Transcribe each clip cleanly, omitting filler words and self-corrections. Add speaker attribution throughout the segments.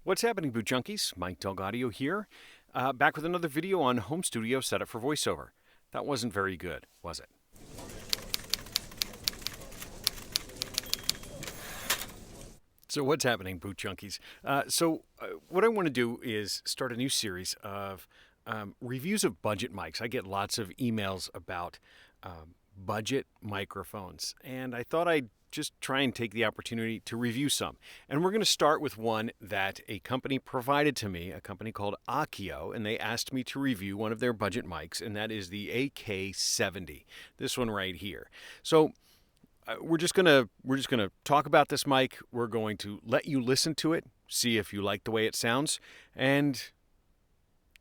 Speaker 1: What's happening, Boot Junkies? Mike Dog Audio here, back with another video on home studio setup for voiceover. That wasn't very good, was it? So what's happening, Boot Junkies? What I want to do is start a new series of reviews of budget mics. I get lots of emails about budget microphones, and I thought I'd just try and take the opportunity to review some. And we're going to start with one that a company provided to me, a company called Aokeo, and they asked me to review one of their budget mics, and that is the AK-70. This one right here. So we're just gonna talk about this mic. We're going to let you listen to it, see if you like the way it sounds, and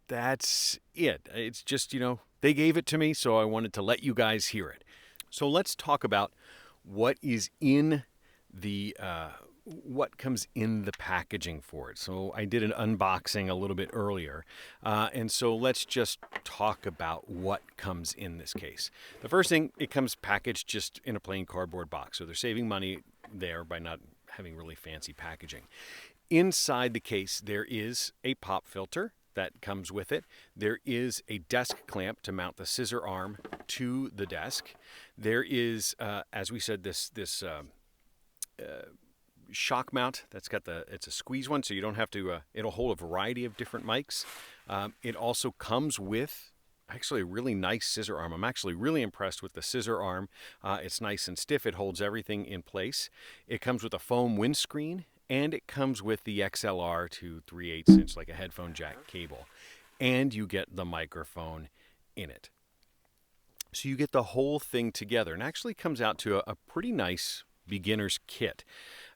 Speaker 1: that's it. It's just, they gave it to me, so I wanted to let you guys hear it. So let's talk about what is in the what comes in the packaging for it. So I did an unboxing a little bit earlier, and so let's just talk about what comes in this case. The first thing, it comes packaged just in a plain cardboard box, so they're saving money there by not having really fancy packaging. Inside the case, there is a pop filter that comes with it. There is a desk clamp to mount the scissor arm to the desk. There is, as we said, this shock mount that's got it's a squeeze one, so you don't have to, it'll hold a variety of different mics. It also comes with actually a really nice scissor arm. I'm actually really impressed with the scissor arm. It's nice and stiff. It holds everything in place. It comes with a foam windscreen, and it comes with the XLR to 3/8 inch, like a headphone jack cable. And you get the microphone in it. So you get the whole thing together, and actually comes out to a pretty nice beginner's kit.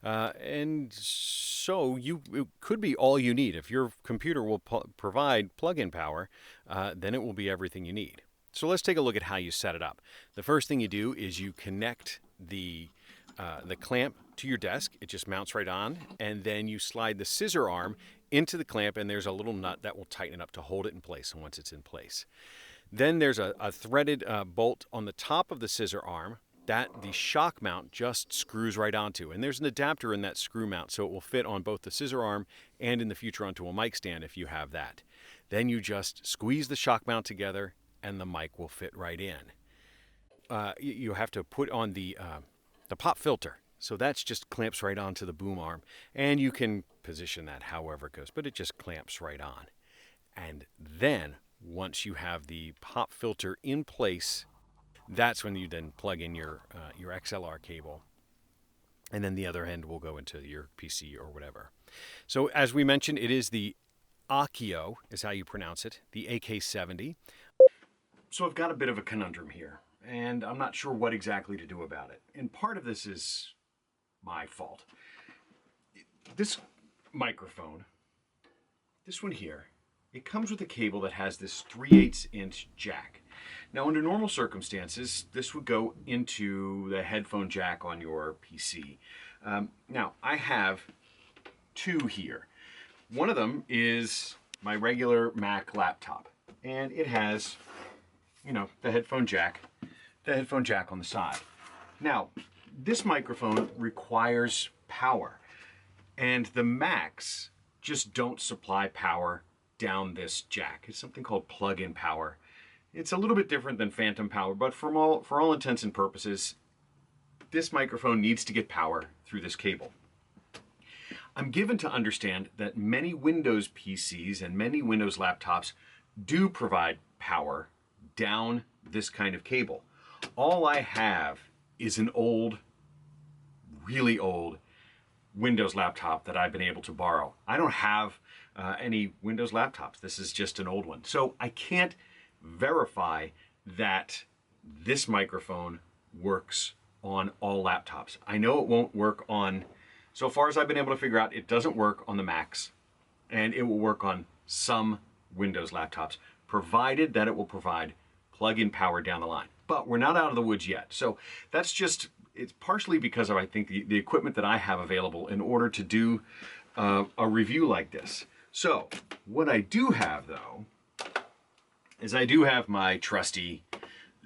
Speaker 1: And so it could be all you need. If your computer will provide plug-in power, then it will be everything you need. So let's take a look at how you set it up. The first thing you do is you connect the clamp to your desk. It just mounts right on, and then you slide the scissor arm into the clamp, and there's a little nut that will tighten it up to hold it in place once it's in place. Then there's a threaded bolt on the top of the scissor arm that the shock mount just screws right onto, and there's an adapter in that screw mount, so it will fit on both the scissor arm and in the future onto a mic stand if you have that. Then you just squeeze the shock mount together, and the mic will fit right in. You have to put on the pop filter. So that's just clamps right onto the boom arm, and you can position that however it goes, but it just clamps right on. And then once you have the pop filter in place, that's when you then plug in your XLR cable, and then the other end will go into your PC or whatever. So as we mentioned, it is the Aokeo is how you pronounce it, the AK-70. So I've got a bit of a conundrum here, and I'm not sure what exactly to do about it. And part of this is my fault. This microphone, this one here, it comes with a cable that has this 3/8 inch jack. Now, under normal circumstances, this would go into the headphone jack on your PC. Now, I have two here. One of them is my regular Mac laptop, and it has, the headphone jack on the side. Now, this microphone requires power, and the Macs just don't supply power down this jack. It's something called plug-in power. It's a little bit different than phantom power, but for all intents and purposes, this microphone needs to get power through this cable. I'm given to understand that many Windows PCs and many Windows laptops do provide power down this kind of cable. All I have is an really old Windows laptop that I've been able to borrow. I don't have any Windows laptops. This is just an old one. So I can't verify that this microphone works on all laptops. I know it won't work on, so far as I've been able to figure out, it doesn't work on the Macs, and it will work on some Windows laptops, provided that it will provide plug-in power down the line. But we're not out of the woods yet. So that's just, it's partially because of, I think, the equipment that I have available in order to do a review like this. So what I do have, though, is I do have my trusty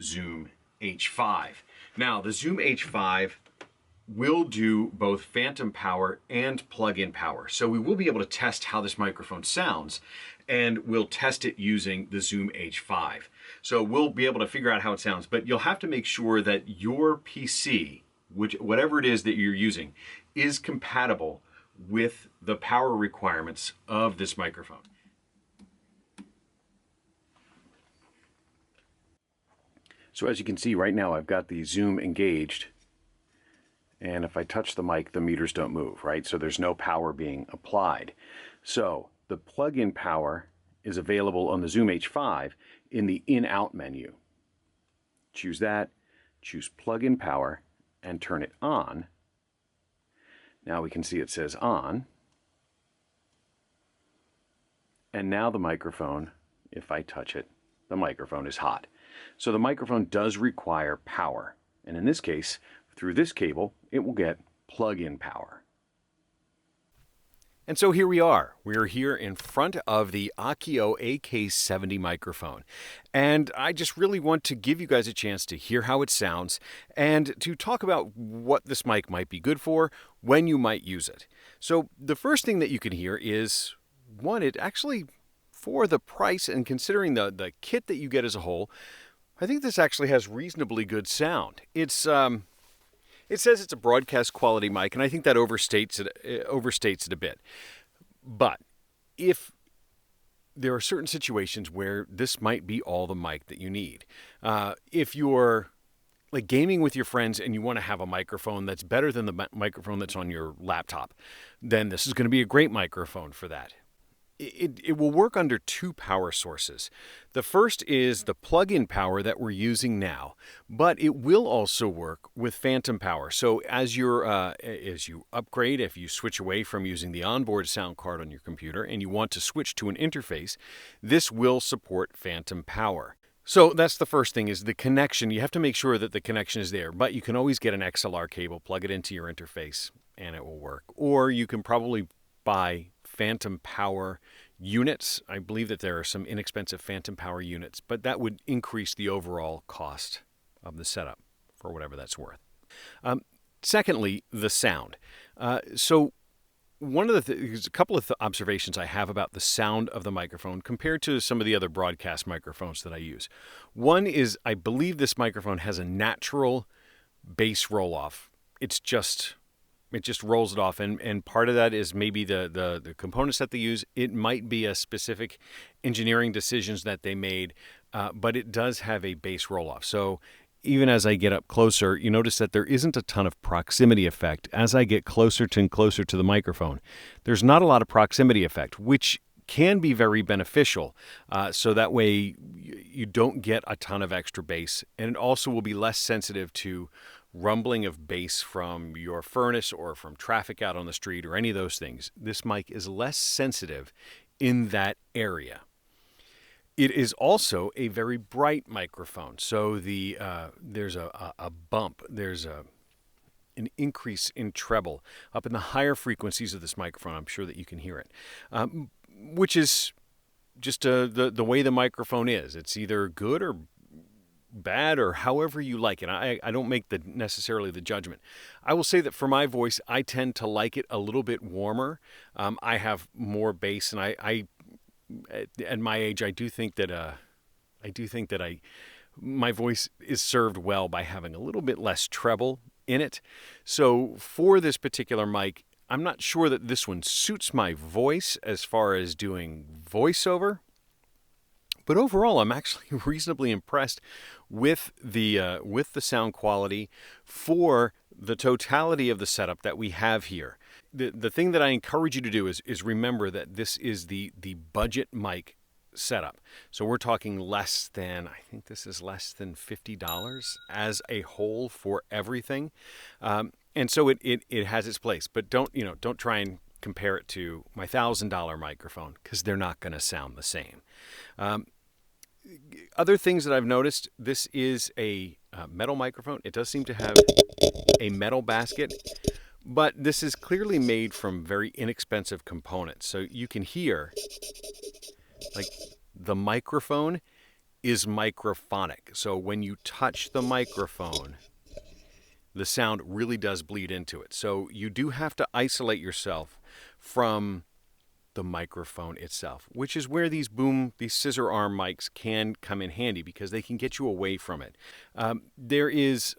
Speaker 1: Zoom H5. Now, the Zoom H5 will do both phantom power and plug-in power. So we will be able to test how this microphone sounds, and we'll test it using the Zoom H5. So we'll be able to figure out how it sounds, but you'll have to make sure that your PC, whatever it is that you're using, is compatible with the power requirements of this microphone. So as you can see right now, I've got the Zoom engaged, and if I touch the mic, the meters don't move, right? So there's no power being applied. So the plug-in power is available on the Zoom H5 in the in-out menu. Choose that, choose plug-in power, and turn it on. Now we can see it says on. And now the microphone, if I touch it, the microphone is hot. So the microphone does require power. And in this case, through this cable, it will get plug-in power. And so here we are. We're here in front of the Aokeo AK-70 microphone. And I just really want to give you guys a chance to hear how it sounds and to talk about what this mic might be good for, when you might use it. So the first thing that you can hear is, one, it actually, for the price and considering the kit that you get as a whole, I think this actually has reasonably good sound. It says it's a broadcast quality mic, and I think that overstates it a bit. But if there are certain situations where this might be all the mic that you need. If you're like gaming with your friends and you want to have a microphone that's better than the microphone that's on your laptop, then this is going to be a great microphone for that. It will work under two power sources. The first is the plug-in power that we're using now, but it will also work with phantom power. So as you upgrade, if you switch away from using the onboard sound card on your computer and you want to switch to an interface, this will support phantom power. So that's the first thing, is the connection. You have to make sure that the connection is there, but you can always get an XLR cable, plug it into your interface, and it will work. Or you can probably buy phantom power units. I believe that there are some inexpensive phantom power units, but that would increase the overall cost of the setup for whatever that's worth. Secondly, the sound. So one of there's a couple of observations I have about the sound of the microphone compared to some of the other broadcast microphones that I use. One is, I believe this microphone has a natural bass roll-off. It just rolls it off, and part of that is maybe the components that they use. It might be a specific engineering decisions that they made, but it does have a bass roll-off. So even as I get up closer, you notice that there isn't a ton of proximity effect. As I get closer and closer to the microphone, there's not a lot of proximity effect, which can be very beneficial. So that way you don't get a ton of extra bass, and it also will be less sensitive to rumbling of bass from your furnace or from traffic out on the street or any of those things. This mic is less sensitive in that area. It is also a very bright microphone. So there's a bump. There's an increase in treble up in the higher frequencies of this microphone. I'm sure that you can hear it, which is just the way the microphone is. It's either good or bad, or however you like it. I don't make necessarily the judgment. I will say that for my voice, I tend to like it a little bit warmer. I have more bass, and I at my age, I do think that my voice is served well by having a little bit less treble in it. So for this particular mic, I'm not sure that this one suits my voice as far as doing voiceover. But overall, I'm actually reasonably impressed with the sound quality for the totality of the setup that we have here. The thing that I encourage you to do is remember that this is the budget mic setup. So we're talking less than, I think this is less than $50 as a whole for everything. And so it has its place. But don't try and compare it to my $1,000 microphone, because they're not going to sound the same. Other things that I've noticed, this is a metal microphone. It does seem to have a metal basket, but this is clearly made from very inexpensive components. So you can hear, like, the microphone is microphonic. So when you touch the microphone, the sound really does bleed into it. So you do have to isolate yourself from the microphone itself, which is where these scissor arm mics can come in handy because they can get you away from it. There is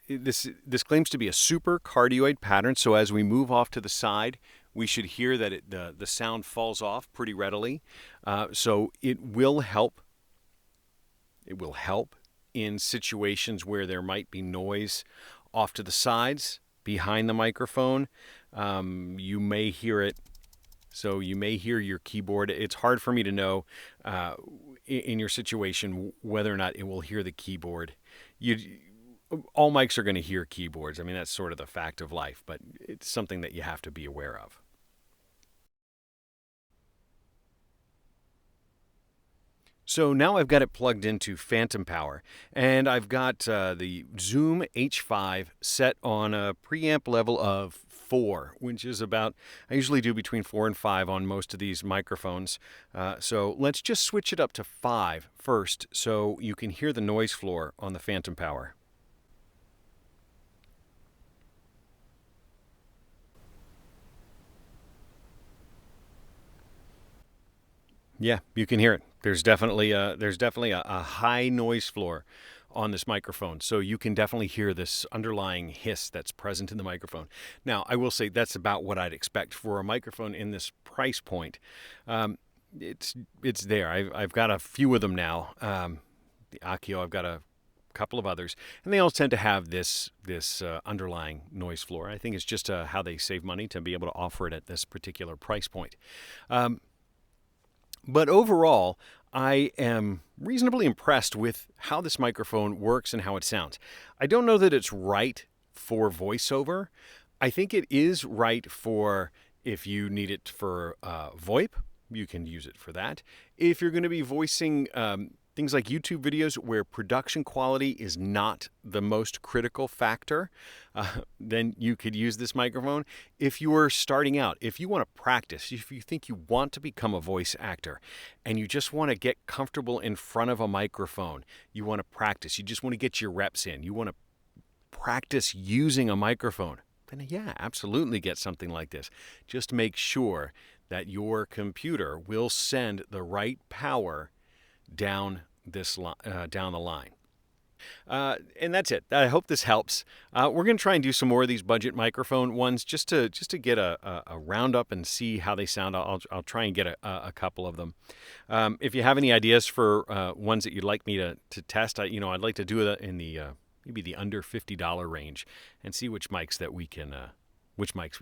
Speaker 1: this claims to be a super cardioid pattern, so as we move off to the side, we should hear that the sound falls off pretty readily. So it will help. It will help in situations where there might be noise off to the sides behind the microphone. You may hear it. So you may hear your keyboard. It's hard for me to know in your situation whether or not it will hear the keyboard. All mics are going to hear keyboards. I mean, that's sort of the fact of life, but it's something that you have to be aware of. So now I've got it plugged into phantom power, and I've got the Zoom H5 set on a preamp level of 4, which is about, I usually do between 4 and 5 on most of these microphones. So let's just switch it up to 5 first so you can hear the noise floor on the phantom power. Yeah, you can hear it. There's definitely a high noise floor on this microphone, so you can definitely hear this underlying hiss that's present in the microphone. Now, I will say that's about what I'd expect for a microphone in this price point. It's there. I've got a few of them now. The Aokeo, I've got a couple of others, and they all tend to have this underlying noise floor. I think it's just how they save money to be able to offer it at this particular price point. But overall, I am reasonably impressed with how this microphone works and how it sounds. I don't know that it's right for voiceover. I think it is right for if you need it for VoIP, you can use it for that. If you're going to be voicing things like YouTube videos where production quality is not the most critical factor, then you could use this microphone. If you are starting out, if you want to practice, if you think you want to become a voice actor and you just want to get comfortable in front of a microphone, you want to practice, you just want to get your reps in, you want to practice using a microphone, then yeah, absolutely get something like this. Just make sure that your computer will send the right power down down the line. And that's it. I hope this helps. We're going to try and do some more of these budget microphone ones just to get a roundup and see how they sound. I'll try and get a couple of them. If you have any ideas for ones that you'd like me to test, I'd like to do it in the maybe the under $50 range and see which mics we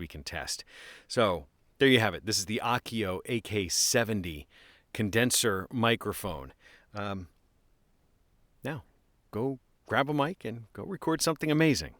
Speaker 1: can test. So there you have it. This is the Aokeo AK-70 condenser microphone. Now, go grab a mic and go record something amazing.